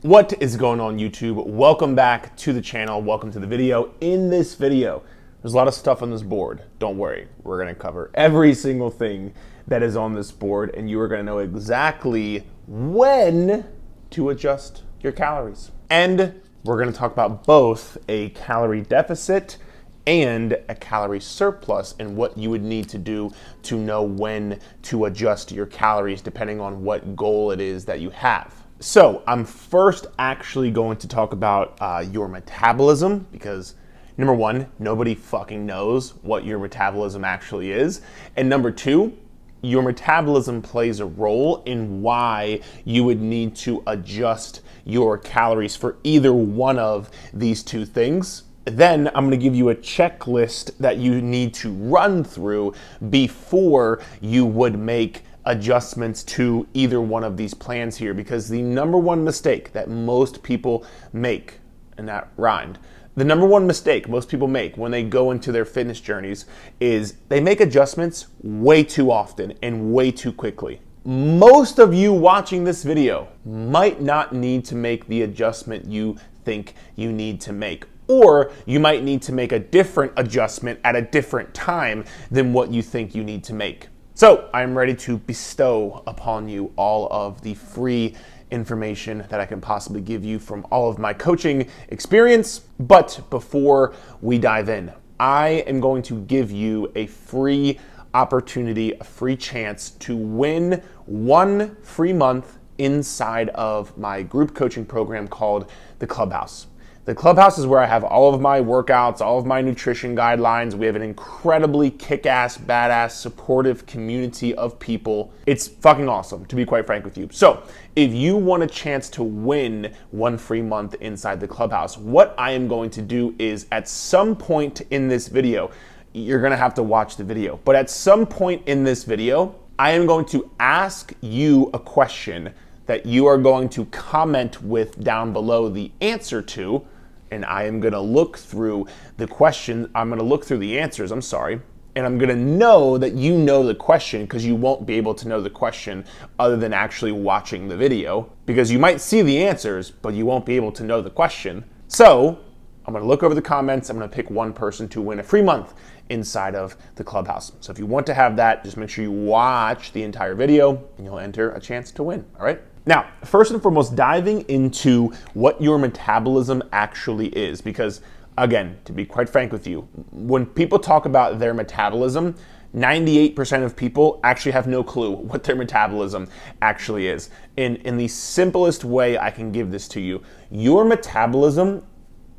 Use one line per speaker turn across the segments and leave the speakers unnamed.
What is going on, YouTube? Welcome back to the channel. Welcome to the video. In this video, there's a lot of stuff on this board. Don't worry, we're gonna cover every single thing that is on this board, and you are gonna know exactly when to adjust your calories. And we're gonna talk about both a calorie deficit and a calorie surplus and what you would need to do to know when to adjust your calories depending on what goal it is that you have. So I'm first actually going to talk about your metabolism, because number one, nobody fucking knows what your metabolism actually is. And number two, your metabolism plays a role in why you would need to adjust your calories for either one of these two things. Then I'm going to give you a checklist that you need to run through before you would make adjustments to either one of these plans here, because the number one mistake that most people make, and that rhymed, the number one mistake most people make when they go into their fitness journeys is they make adjustments way too often and way too quickly. Most of you watching this video might not need to make the adjustment you think you need to make, or you might need to make a different adjustment at a different time than what you think you need to make. So I'm ready to bestow upon you all of the free information that I can possibly give you from all of my coaching experience. But before we dive in, I am going to give you a free opportunity, a free chance to win 1 free month inside of my group coaching program called the Clubhouse. The Clubhouse is where I have all of my workouts, all of my nutrition guidelines. We have an incredibly kick-ass, badass, supportive community of people. It's fucking awesome, to be quite frank with you. So if you want a chance to win 1 free month inside the Clubhouse, what I am going to do is at some point in this video, you're gonna have to watch the video, but at some point in this video, I am going to ask you a question that you are going to comment with down below the answer to, and I am gonna look through the question, I'm gonna look through the answers, I'm sorry, and I'm gonna know that you know the question, because you won't be able to know the question other than actually watching the video, because you might see the answers, but you won't be able to know the question. So I'm gonna look over the comments, I'm gonna pick one person to win a free month inside of the Clubhouse. So if you want to have that, just make sure you watch the entire video and you'll enter a chance to win, all right? Now, first and foremost, diving into what your metabolism actually is, because again, to be quite frank with you, when people talk about their metabolism, 98% of people actually have no clue what their metabolism actually is. In the simplest way I can give this to you, your metabolism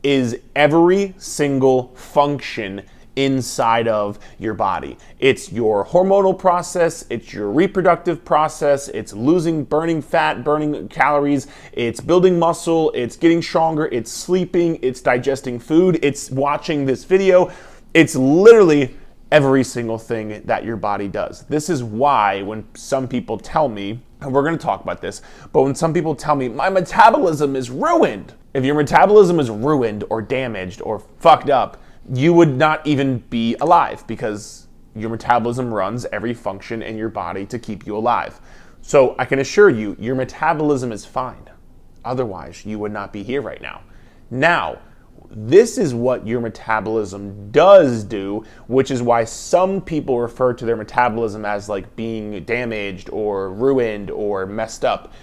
is every single function inside of your body. It's your hormonal process, it's your reproductive process, it's burning fat, burning calories, it's building muscle, it's getting stronger, it's sleeping, it's digesting food, it's watching this video. It's literally every single thing that your body does. This is why when some people tell me, and we're gonna talk about this, but when some people tell me my metabolism is ruined, if your metabolism is ruined or damaged or fucked up, you would not even be alive, because your metabolism runs every function in your body to keep you alive. So I can assure you, your metabolism is fine. Otherwise, you would not be here right now. Now, this is what your metabolism does do, which is why some people refer to their metabolism as like being damaged or ruined or messed up.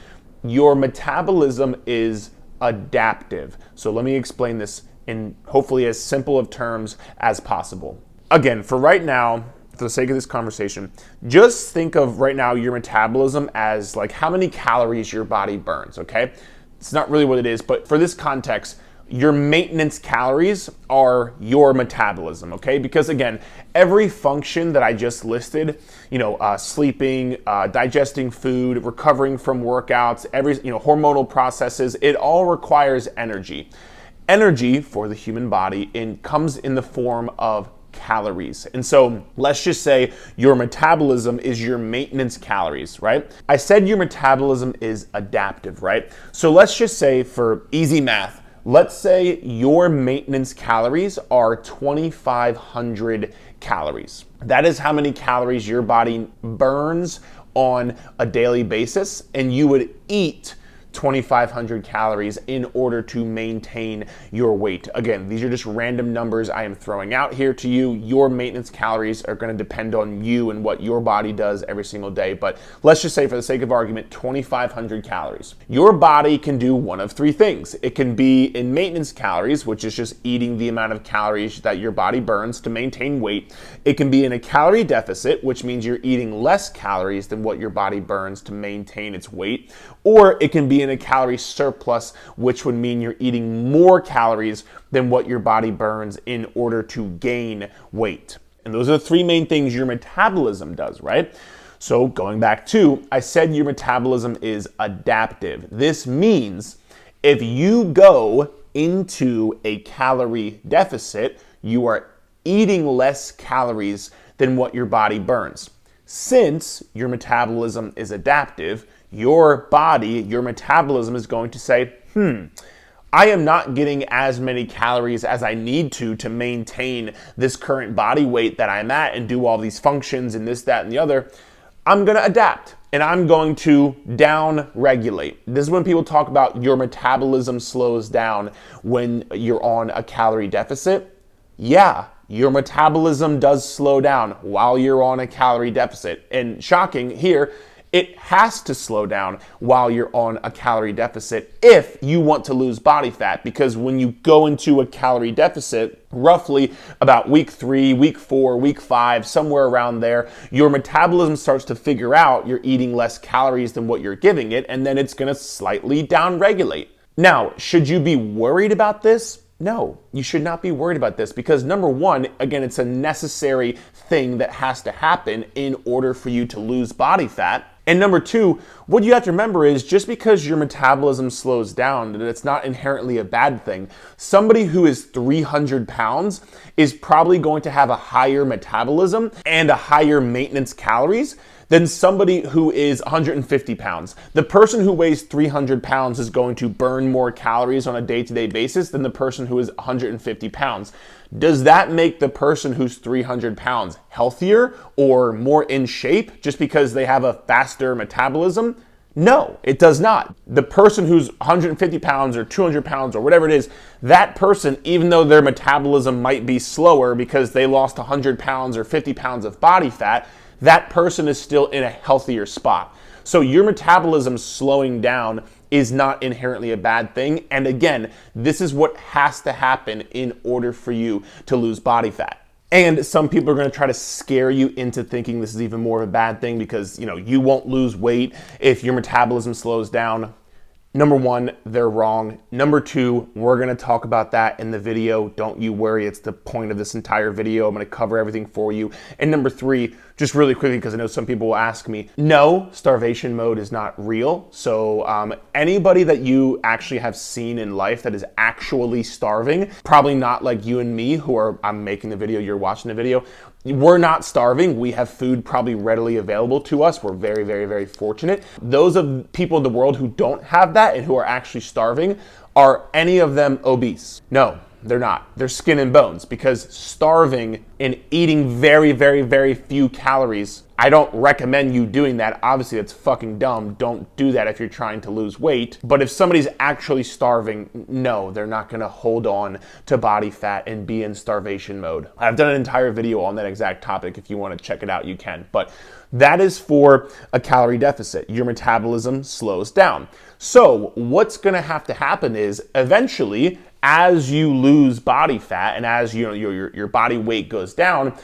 Your metabolism is adaptive. So let me explain this in hopefully as simple of terms as possible. Again, for right now, for the sake of this conversation, just think of right now your metabolism as like how many calories your body burns, okay? It's not really what it is, but for this context, your maintenance calories are your metabolism, okay? Because again, every function that I just listed, sleeping, digesting food, recovering from workouts, hormonal processes, it all requires energy. Energy for the human body comes in the form of calories. And so let's just say your metabolism is your maintenance calories, right? I said your metabolism is adaptive, right? So let's just say, for easy math, let's say your maintenance calories are 2,500 calories. That is how many calories your body burns on a daily basis, and you would eat 2,500 calories in order to maintain your weight. Again, these are just random numbers I am throwing out here to you. Your maintenance calories are going to depend on you and what your body does every single day. But let's just say, for the sake of argument, 2,500 calories. Your body can do one of three things. It can be in maintenance calories, which is just eating the amount of calories that your body burns to maintain weight. It can be in a calorie deficit, which means you're eating less calories than what your body burns to maintain its weight. Or it can be in a calorie surplus, which would mean you're eating more calories than what your body burns in order to gain weight. And those are the three main things your metabolism does, right? So going back to, I said your metabolism is adaptive. This means if you go into a calorie deficit, you are eating less calories than what your body burns. Since your metabolism is adaptive, your body, your metabolism is going to say, I am not getting as many calories as I need to maintain this current body weight that I'm at and do all these functions and this, that, and the other. I'm going to adapt and I'm going to down regulate. This is when people talk about your metabolism slows down when you're on a calorie deficit. Yeah, your metabolism does slow down while you're on a calorie deficit. And shocking here, it has to slow down while you're on a calorie deficit if you want to lose body fat, because when you go into a calorie deficit, roughly about week 3, week 4, week 5, somewhere around there, your metabolism starts to figure out you're eating less calories than what you're giving it, and then it's going to slightly down-regulate. Now, should you be worried about this? No, you should not be worried about this because number one, again, it's a necessary thing that has to happen in order for you to lose body fat. And number two, what you have to remember is just because your metabolism slows down, that it's not inherently a bad thing. Somebody who is 300 pounds is probably going to have a higher metabolism and a higher maintenance calories than somebody who is 150 pounds. The person who weighs 300 pounds is going to burn more calories on a day-to-day basis than the person who is 150 pounds. Does that make the person who's 300 pounds healthier or more in shape just because they have a faster metabolism? No, it does not. The person who's 150 pounds or 200 pounds or whatever it is, that person, even though their metabolism might be slower because they lost 100 pounds or 50 pounds of body fat, that person is still in a healthier spot. So your metabolism slowing down is not inherently a bad thing. And again, this is what has to happen in order for you to lose body fat. And some people are going to try to scare you into thinking this is even more of a bad thing because, you won't lose weight if your metabolism slows down. Number one, they're wrong. Number two, we're going to talk about that in the video. Don't you worry. It's the point of this entire video. I'm going to cover everything for you. And number three, just really quickly, because I know some people will ask me, no, starvation mode is not real. So anybody that you actually have seen in life that is actually starving, probably not like you and me who are, I'm making the video, you're watching the video. We're not starving. We have food probably readily available to us. We're very, very, very fortunate. Those of people in the world who don't have that and who are actually starving, are any of them obese? No, they're not. They're skin and bones because starving and eating very, very, very few calories, I don't recommend you doing that. Obviously, that's fucking dumb. Don't do that if you're trying to lose weight. But if somebody's actually starving, no, they're not going to hold on to body fat and be in starvation mode. I've done an entire video on that exact topic. If you want to check it out, you can. But that is for a calorie deficit. Your metabolism slows down. So what's going to have to happen is eventually, as you lose body fat and as your body weight goes down,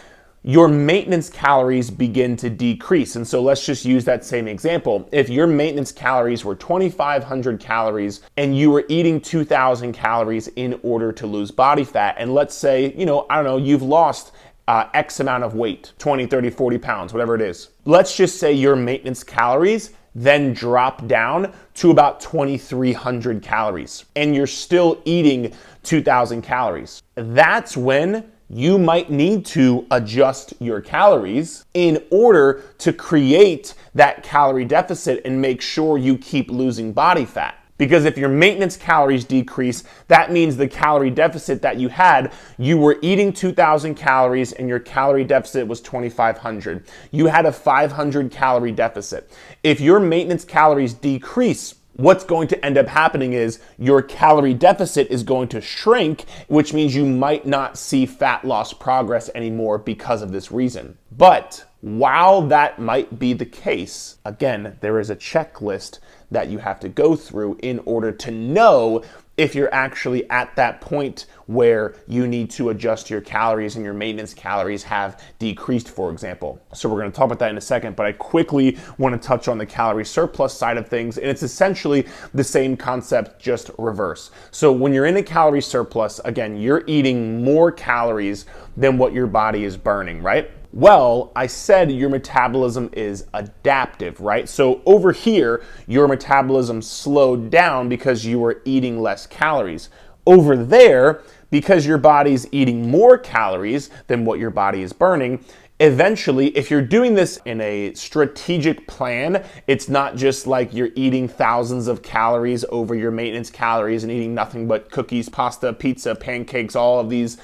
your maintenance calories begin to decrease. And so let's just use that same example. If your maintenance calories were 2,500 calories and you were eating 2,000 calories in order to lose body fat, and let's say, you've lost X amount of weight, 20, 30, 40 pounds, whatever it is. Let's just say your maintenance calories then drop down to about 2,300 calories and you're still eating 2,000 calories. That's when you might need to adjust your calories in order to create that calorie deficit and make sure you keep losing body fat. Because if your maintenance calories decrease, that means the calorie deficit that you had, you were eating 2,000 calories and your calorie deficit was 2,500. You had a 500 calorie deficit. If your maintenance calories decrease what's going to end up happening is your calorie deficit is going to shrink, which means you might not see fat loss progress anymore because of this reason. But while that might be the case, again, there is a checklist that you have to go through in order to know if you're actually at that point where you need to adjust your calories and your maintenance calories have decreased, for example. So we're going to talk about that in a second, but I quickly want to touch on the calorie surplus side of things, and it's essentially the same concept, just reverse. So when you're in a calorie surplus, again, you're eating more calories than what your body is burning, right? Well, I said your metabolism is adaptive, right? So over here, your metabolism slowed down because you were eating less calories. Over there, because your body's eating more calories than what your body is burning, eventually, if you're doing this in a strategic plan, it's not just like you're eating thousands of calories over your maintenance calories and eating nothing but cookies, pasta, pizza, pancakes, all of these,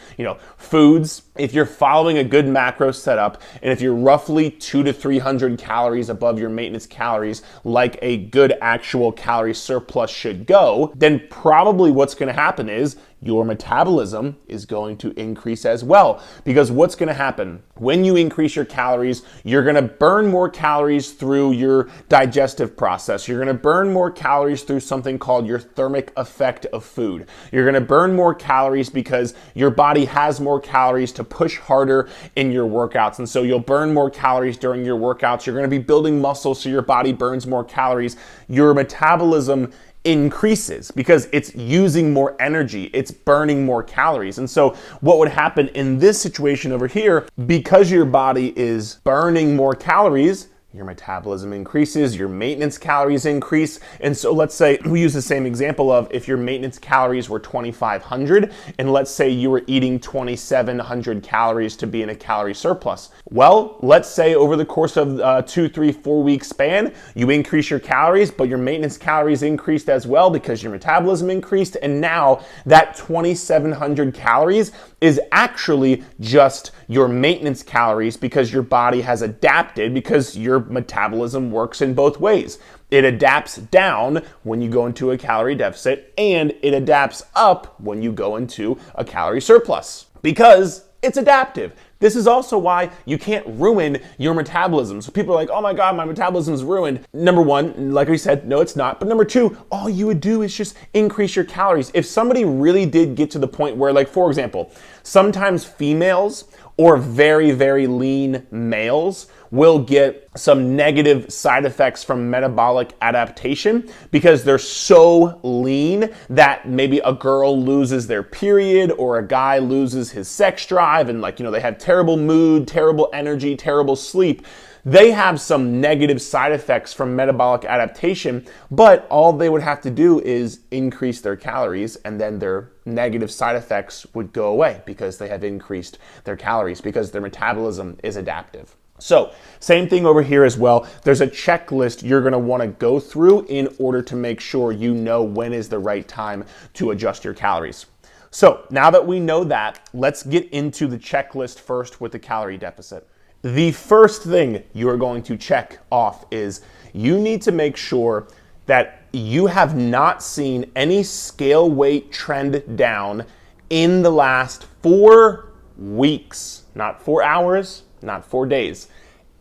foods. If you're following a good macro setup, and if you're roughly 200 to 300 calories above your maintenance calories, like a good actual calorie surplus should go, then probably what's going to happen is your metabolism is going to increase as well. Because what's going to happen when you increase your calories, you're going to burn more calories through your digestive process. You're going to burn more calories through something called your thermic effect of food. You're going to burn more calories because your body has more calories to push harder in your workouts. And so you'll burn more calories during your workouts. You're going to be building muscle, so your body burns more calories. Your metabolism increases because it's using more energy, it's burning more calories. And so what would happen in this situation over here, because your body is burning more calories, your metabolism increases, your maintenance calories increase. And so let's say we use the same example of if your maintenance calories were 2,500 and let's say you were eating 2,700 calories to be in a calorie surplus. Well, let's say over the course of 2, 3, 4 week span, you increase your calories, but your maintenance calories increased as well because your metabolism increased. And now that 2,700 calories is actually just your maintenance calories because your body has adapted, because your metabolism works in both ways. It adapts down when you go into a calorie deficit, and it adapts up when you go into a calorie surplus because it's adaptive. This is also why you can't ruin your metabolism. So people are like, oh my God, my metabolism's ruined. Number one, like we said, no, it's not. But number two, all you would do is just increase your calories. If somebody really did get to the point where, like, for example, sometimes females or very, very lean males will get some negative side effects from metabolic adaptation because they're so lean that maybe a girl loses their period or a guy loses his sex drive and they have terrible mood, terrible energy, terrible sleep. They have some negative side effects from metabolic adaptation, but all they would have to do is increase their calories and then their negative side effects would go away because they have increased their calories because their metabolism is adaptive. So same thing over here as well. There's a checklist you're going to want to go through in order to make sure you know when is the right time to adjust your calories. So now that we know that, let's get into the checklist first with the calorie deficit. The first thing you are going to check off is you need to make sure that you have not seen any scale weight trend down in the last 4 weeks, not 4 hours, not 4 days,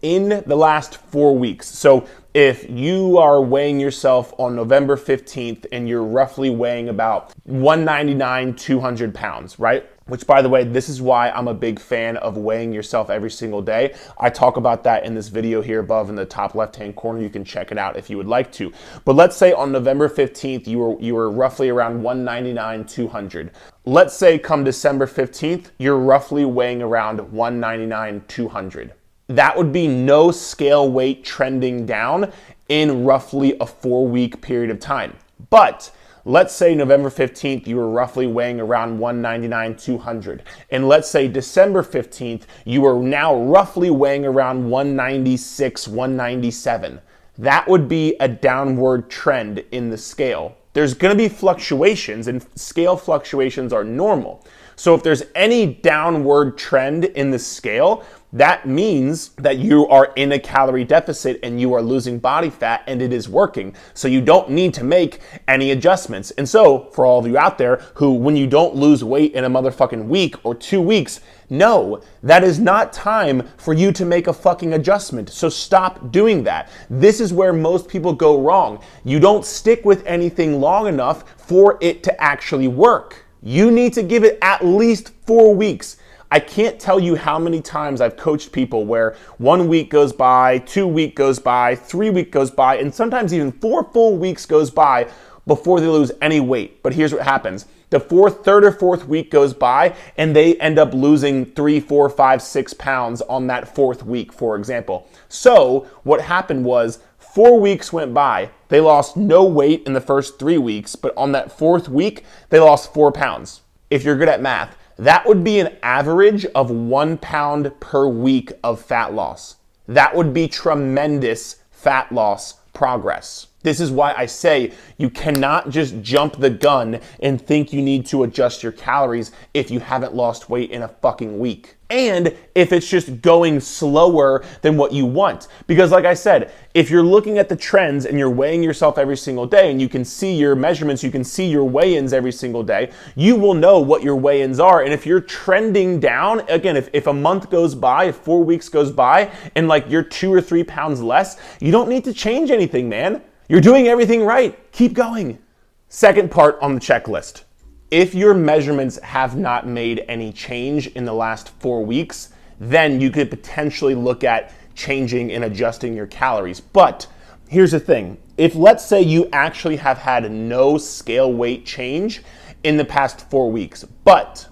in the last 4 weeks. So if you are weighing yourself on November 15th and you're roughly weighing about 199, 200 pounds, right? Which, by the way, this is why I'm a big fan of weighing yourself every single day. I talk about that in this video here above in the top left-hand corner. You can check it out if you would like to. But let's say on November 15th, you were roughly around 199, 200. Let's say come December 15th, you're roughly weighing around 199, 200. That would be no scale weight trending down in roughly a 4-week period of time. But let's say November 15th, you were roughly weighing around 199, 200. And let's say December 15th, you are now roughly weighing around 196, 197. That would be a downward trend in the scale. There's going to be fluctuations, and scale fluctuations are normal. So if there's any downward trend in the scale, that means that you are in a calorie deficit and you are losing body fat and it is working. So you don't need to make any adjustments. And so for all of you out there who, when you don't lose weight in a motherfucking week or 2 weeks, no, that is not time for you to make a fucking adjustment. So stop doing that. This is where most people go wrong. You don't stick with anything long enough for it to actually work. You need to give it at least 4 weeks. I can't tell you how many times I've coached people where 1 week goes by, 2 weeks goes by, 3 weeks goes by, and sometimes even 4 full weeks goes by before they lose any weight. But here's what happens. The third or fourth week goes by and they end up losing 3, 4, 5, 6 pounds on that 4th week, for example. So what happened was 4 weeks went by. They lost no weight in the first 3 weeks, but on that 4th week, they lost 4 pounds. If you're good at math, that would be an average of 1 pound per week of fat loss. That would be tremendous fat loss progress. This is why I say you cannot just jump the gun and think you need to adjust your calories if you haven't lost weight in a fucking week. And if it's just going slower than what you want. Because like I said, if you're looking at the trends and you're weighing yourself every single day and you can see your measurements, you can see your weigh-ins every single day, you will know what your weigh-ins are. And if you're trending down, again, if a month goes by, if 4 weeks goes by and like you're 2 or 3 pounds less, you don't need to change anything, man. You're doing everything right. Keep going. Second part on the checklist. If your measurements have not made any change in the last 4 weeks, then you could potentially look at changing and adjusting your calories. But here's the thing. If let's say you actually have had no scale weight change in the past 4 weeks, but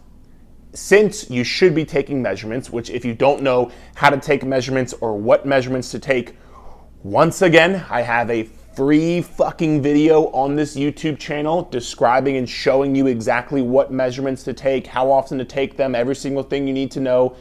since you should be taking measurements, which if you don't know how to take measurements or what measurements to take, once again, I have a free fucking video on this YouTube channel describing and showing you exactly what measurements to take, how often to take them, every single thing you need to know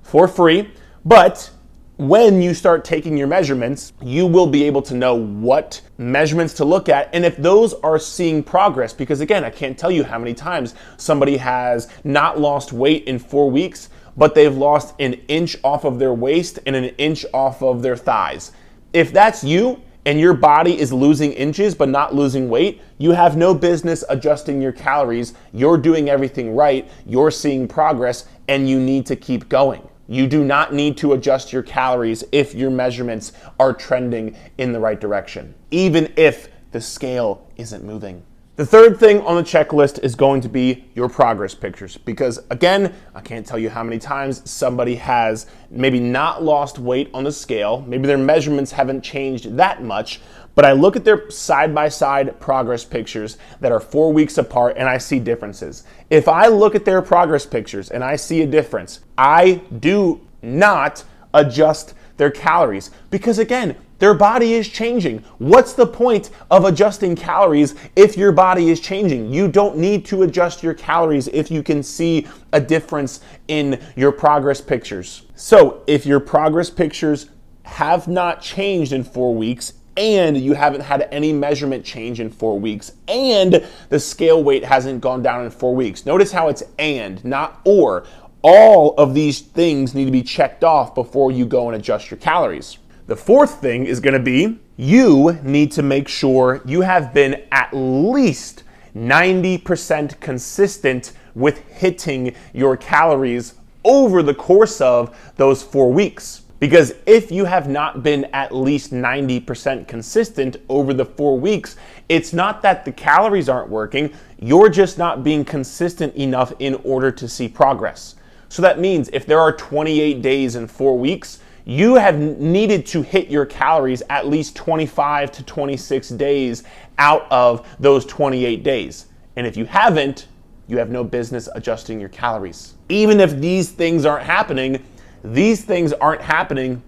for free. But when you start taking your measurements, you will be able to know what measurements to look at and if those are seeing progress. Because again, I can't tell you how many times somebody has not lost weight in 4 weeks, but they've lost an inch off of their waist and an inch off of their thighs. If that's you, and your body is losing inches but not losing weight, you have no business adjusting your calories. You're doing everything right, you're seeing progress, and you need to keep going. You do not need to adjust your calories if your measurements are trending in the right direction, even if the scale isn't moving. The third thing on the checklist is going to be your progress pictures because again, I can't tell you how many times somebody has maybe not lost weight on the scale, maybe their measurements haven't changed that much, but I look at their side-by-side progress pictures that are 4 weeks apart and I see differences. If I look at their progress pictures and I see a difference, I do not adjust their calories because again, their body is changing. What's the point of adjusting calories if your body is changing? You don't need to adjust your calories if you can see a difference in your progress pictures. So if your progress pictures have not changed in 4 weeks and you haven't had any measurement change in 4 weeks and the scale weight hasn't gone down in 4 weeks, notice how it's and, not or. All of these things need to be checked off before you go and adjust your calories. The fourth thing is going to be you need to make sure you have been at least 90% consistent with hitting your calories over the course of those 4 weeks. Because if you have not been at least 90% consistent over the 4 weeks, it's not that the calories aren't working, you're just not being consistent enough in order to see progress. So that means if there are 28 days in 4 weeks, you have needed to hit your calories at least 25 to 26 days out of those 28 days. And if you haven't, you have no business adjusting your calories. Even if these things aren't happening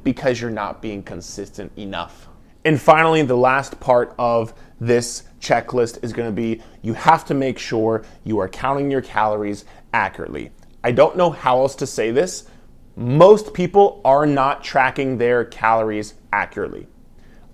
because you're not being consistent enough. And finally, the last part of this checklist is going to be you have to make sure you are counting your calories accurately. I don't know how else to say this. Most people are not tracking their calories accurately.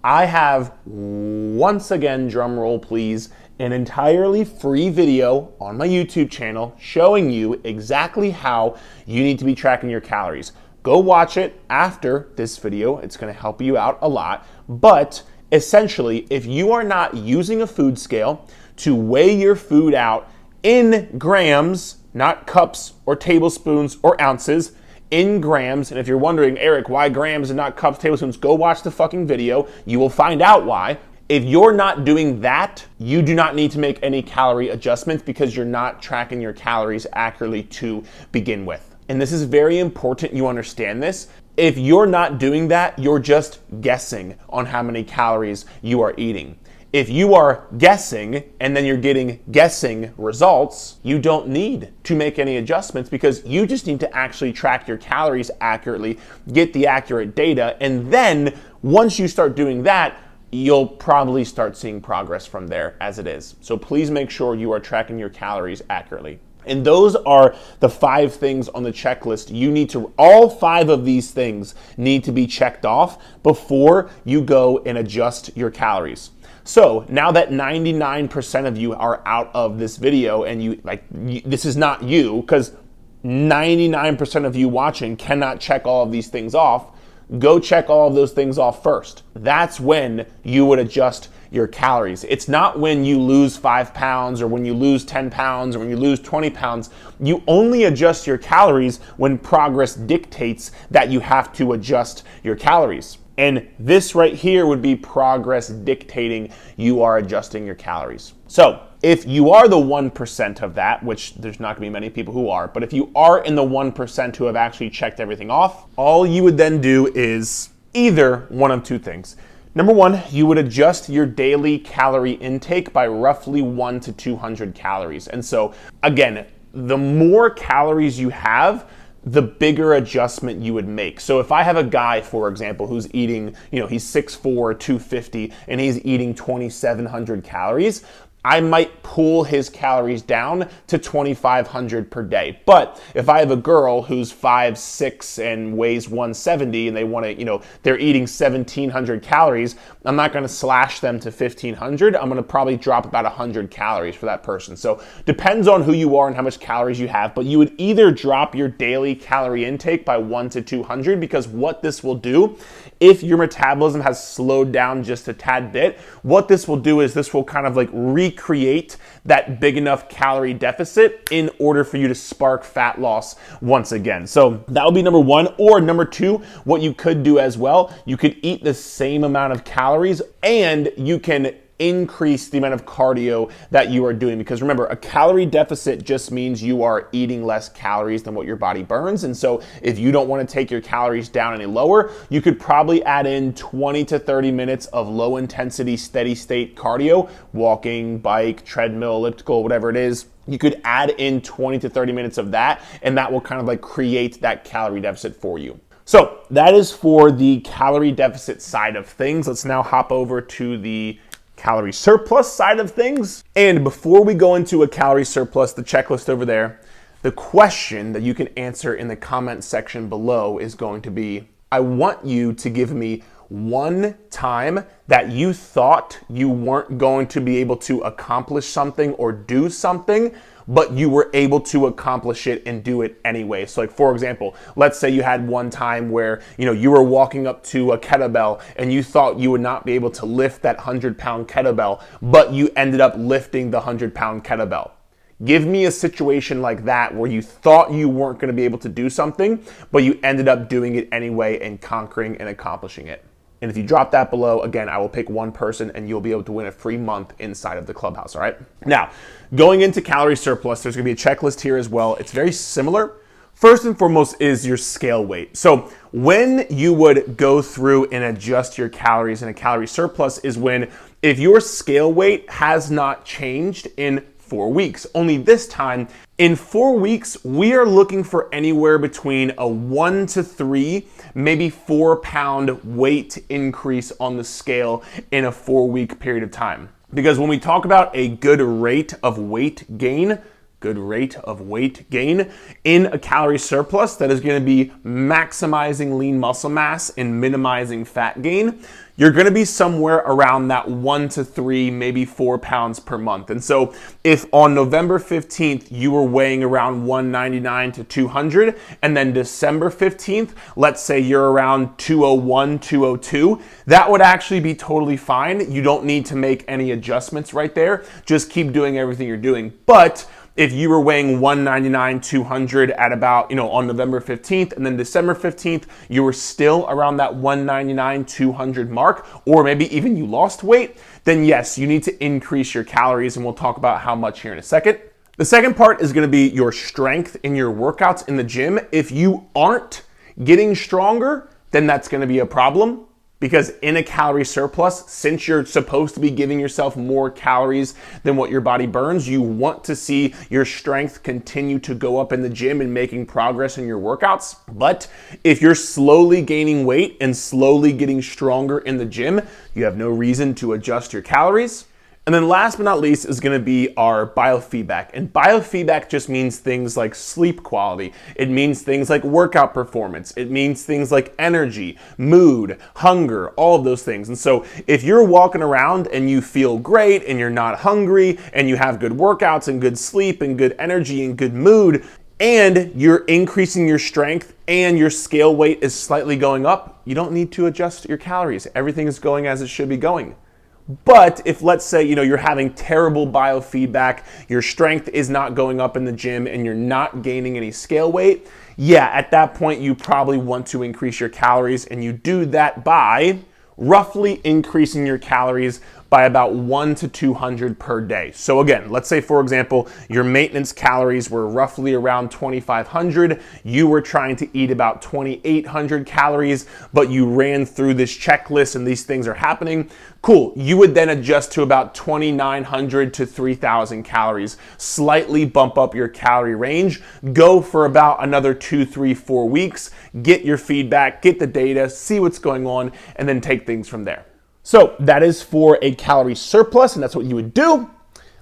I have, once again, drum roll please, an entirely free video on my YouTube channel showing you exactly how you need to be tracking your calories. Go watch it after this video. It's going to help you out a lot. But essentially, if you are not using a food scale to weigh your food out in grams, not cups or tablespoons or ounces, in grams, and if you're wondering, Eric, why grams and not cups, tablespoons, go watch the fucking video. You will find out why. If you're not doing that, you do not need to make any calorie adjustments because you're not tracking your calories accurately to begin with. And this is very important you understand this. If you're not doing that, you're just guessing on how many calories you are eating. If you are guessing and then you're getting guessing results, you don't need to make any adjustments because you just need to actually track your calories accurately, get the accurate data, and then once you start doing that, you'll probably start seeing progress from there as it is. So please make sure you are tracking your calories accurately. And those are the 5 things on the checklist. You need to, all 5 of these things need to be checked off before you go and adjust your calories. So now that 99% of you are out of this video and this is not you, because 99% of you watching cannot check all of these things off, go check all of those things off first. That's when you would adjust your calories. It's not when you lose 5 pounds or when you lose 10 pounds or when you lose 20 pounds. You only adjust your calories when progress dictates that you have to adjust your calories. And this right here would be progress dictating you are adjusting your calories. So if you are the 1% of that, which there's not gonna be many people who are, but if you are in the 1% who have actually checked everything off, all you would then do is either one of 2 things. Number 1, you would adjust your daily calorie intake by roughly 100 to 200 calories. And so again, the more calories you have, the bigger adjustment you would make. So if I have a guy, for example, who's eating, he's 6'4", 250, and he's eating 2,700 calories, I might pull his calories down to 2,500 per day. But if I have a girl who's 5'6" and weighs 170 and they want to, they're eating 1,700 calories, I'm not going to slash them to 1,500. I'm going to probably drop about 100 calories for that person. So depends on who you are and how much calories you have, but you would either drop your daily calorie intake by 100 to 200 because what this will do, if your metabolism has slowed down just a tad bit, what this will do is this will kind of like recreate that big enough calorie deficit in order for you to spark fat loss once again. So that would be number 1. Or number 2, what you could do as well, you could eat the same amount of calories and you can increase the amount of cardio that you are doing. Because remember, a calorie deficit just means you are eating less calories than what your body burns. And so if you don't want to take your calories down any lower, you could probably add in 20 to 30 minutes of low intensity, steady state cardio, walking, bike, treadmill, elliptical, whatever it is. You could add in 20 to 30 minutes of that, and that will kind of like create that calorie deficit for you. So that is for the calorie deficit side of things. Let's now hop over to the calorie surplus side of things. And before we go into a calorie surplus, the checklist over there, the question that you can answer in the comment section below is going to be, I want you to give me one time that you thought you weren't going to be able to accomplish something or do something, but you were able to accomplish it and do it anyway. So like, for example, let's say you had one time where, you were walking up to a kettlebell and you thought you would not be able to lift that 100-pound kettlebell, but you ended up lifting the 100-pound kettlebell. Give me a situation like that where you thought you weren't going to be able to do something, but you ended up doing it anyway and conquering and accomplishing it. And if you drop that below, again, I will pick one person and you'll be able to win a free month inside of the clubhouse, all right? Now, going into calorie surplus, there's gonna be a checklist here as well. It's very similar. First and foremost is your scale weight. So when you would go through and adjust your calories in a calorie surplus is when, if your scale weight has not changed in 4 weeks. Only this time, in 4 weeks, we are looking for anywhere between a 1 to 3, maybe 4 pound weight increase on the scale in a 4 week period of time. Because when we talk about a good rate of weight gain, good rate of weight gain in a calorie surplus that is going to be maximizing lean muscle mass and minimizing fat gain, you're going to be somewhere around that 1 to 3, maybe 4 pounds per month. And so if on November 15th you were weighing around 199 to 200, and then December 15th, let's say you're around 201, 202, that would actually be totally fine. You don't need to make any adjustments right there. Just keep doing everything you're doing. But if you were weighing 199, 200 at about, on November 15th, and then December 15th, you were still around that 199, 200 mark, or maybe even you lost weight, then yes, you need to increase your calories, and we'll talk about how much here in a second. The second part is gonna be your strength in your workouts in the gym. If you aren't getting stronger, then that's gonna be a problem. Because in a calorie surplus, since you're supposed to be giving yourself more calories than what your body burns, you want to see your strength continue to go up in the gym and making progress in your workouts. But if you're slowly gaining weight and slowly getting stronger in the gym, you have no reason to adjust your calories. And then last but not least is gonna be our biofeedback. And biofeedback just means things like sleep quality. It means things like workout performance. It means things like energy, mood, hunger, all of those things. And so if you're walking around and you feel great and you're not hungry and you have good workouts and good sleep and good energy and good mood, and you're increasing your strength and your scale weight is slightly going up, you don't need to adjust your calories. Everything is going as it should be going. But if, let's say, you're having terrible biofeedback, your strength is not going up in the gym and you're not gaining any scale weight, yeah, at that point you probably want to increase your calories, and you do that by roughly increasing your calories by about 1 to 200 per day. So again, let's say, for example, your maintenance calories were roughly around 2,500. You were trying to eat about 2,800 calories, but you ran through this checklist and these things are happening. Cool. You would then adjust to about 2,900 to 3,000 calories, slightly bump up your calorie range, go for about another 2, 3, 4 weeks, get your feedback, get the data, see what's going on, and then take things from there. So that is for a calorie surplus, and that's what you would do.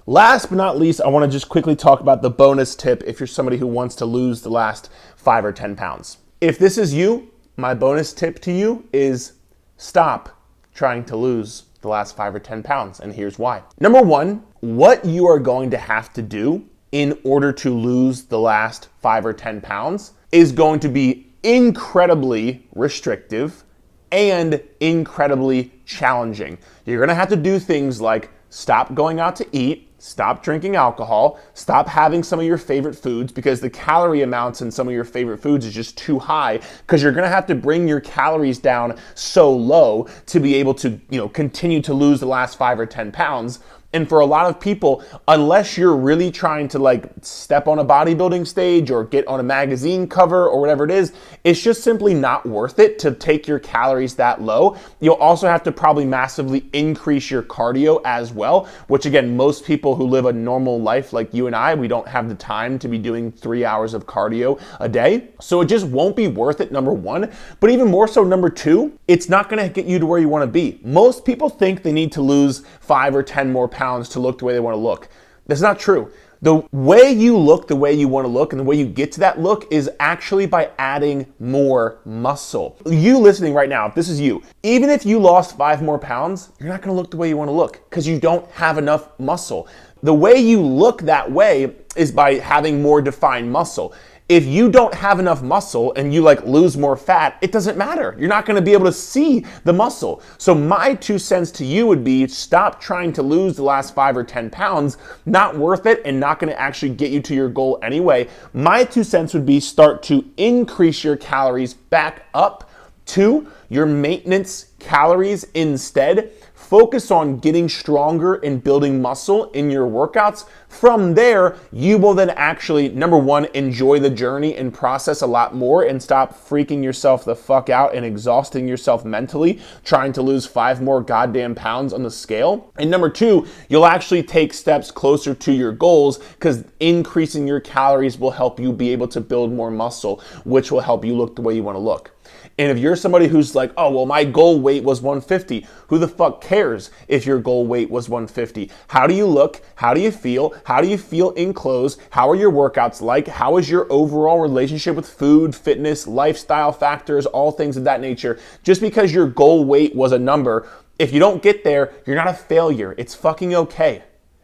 Last but not least, I want to just quickly talk about the bonus tip if you're somebody who wants to lose the last 5 or 10 pounds. If this is you, my bonus tip to you is stop trying to lose the last 5 or 10 pounds, and here's why. Number one, what you are going to have to do in order to lose the last 5 or 10 pounds is going to be incredibly restrictive and incredibly challenging. You're gonna have to do things like stop going out to eat, stop drinking alcohol, stop having some of your favorite foods, because the calorie amounts in some of your favorite foods is just too high, because you're gonna have to bring your calories down so low to be able to, continue to lose the last 5 or 10 pounds. And for a lot of people, unless you're really trying to step on a bodybuilding stage or get on a magazine cover or whatever it is, it's just simply not worth it to take your calories that low. You'll also have to probably massively increase your cardio as well, which again, most people who live a normal life like you and I, we don't have the time to be doing 3 hours of cardio a day. So it just won't be worth it, number one. But even more so, number two, it's not gonna get you to where you wanna be. Most people think they need to lose 5 or 10 more pounds to look the way they want to look. That's not true. The way you look the way you want to look and the way you get to that look is actually by adding more muscle. You listening right now, if this is you, even if you lost 5 more pounds, you're not going to look the way you want to look because you don't have enough muscle. The way you look that way is by having more defined muscle. If you don't have enough muscle and you lose more fat, it doesn't matter. You're not gonna be able to see the muscle. So my 2 cents to you would be stop trying to lose the last 5 or 10 pounds, not worth it and not gonna actually get you to your goal anyway. My 2 cents would be start to increase your calories back up to your maintenance calories instead. Focus on getting stronger and building muscle in your workouts. From there, you will then actually, number one, enjoy the journey and process a lot more and stop freaking yourself the fuck out and exhausting yourself mentally trying to lose 5 more goddamn pounds on the scale. And number two, you'll actually take steps closer to your goals because increasing your calories will help you be able to build more muscle, which will help you look the way you want to look. And if you're somebody who's like, oh, well, my goal weight was 150, who the fuck cares if your goal weight was 150? How do you look? How do you feel? How do you feel in clothes? How are your workouts like? How is your overall relationship with food, fitness, lifestyle factors, all things of that nature? Just because your goal weight was a number, if you don't get there, you're not a failure. It's fucking okay.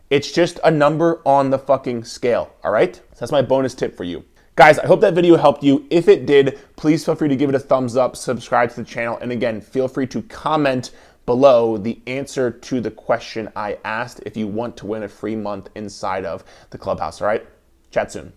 It's just a number on the fucking scale, all right? So that's my bonus tip for you. Guys, I hope that video helped you. If it did, please feel free to give it a thumbs up, subscribe to the channel, and again, feel free to comment below the answer to the question I asked if you want to win a free month inside of the Clubhouse, all right? Chat soon.